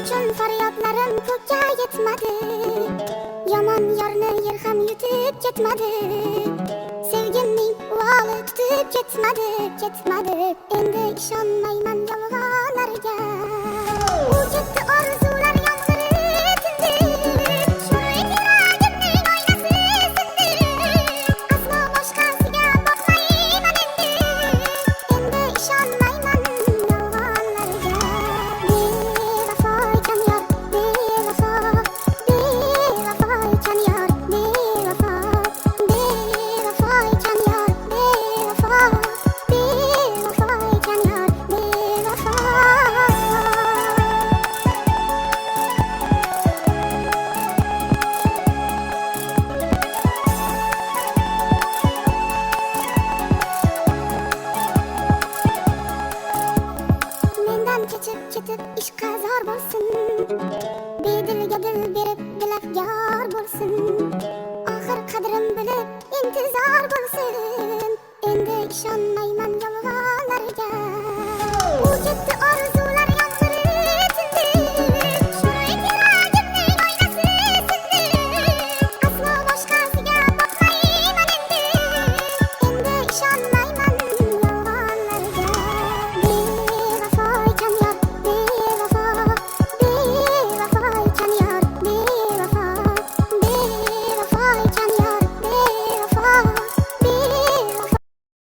uchun faryodlarim ko'kka yetmadi. Yomon yorni yer ham yutib ketmadi. Sevgimning uvoli tutib ketmadi. Endi ishonmayman yolg'onlarga. U ketdi orzular yomg'iri tindi. Shunday yuragimning oynasi sindi. Aslo boshqasiga boqmayman endi. Endi ishonmayman yolg'onlarga. Bevafo ekan yor, bevafo ekan yor, bevafo ekan yor, bevafo ekan yor, bevafo. Mendan kechib ketib ishqa zor bo'lsin. Bedilga dil berib dilafgor bo'lsin. Oxir qadrim bilib intizor bo'lsin. Endi ishonmayman yolg'onlarga.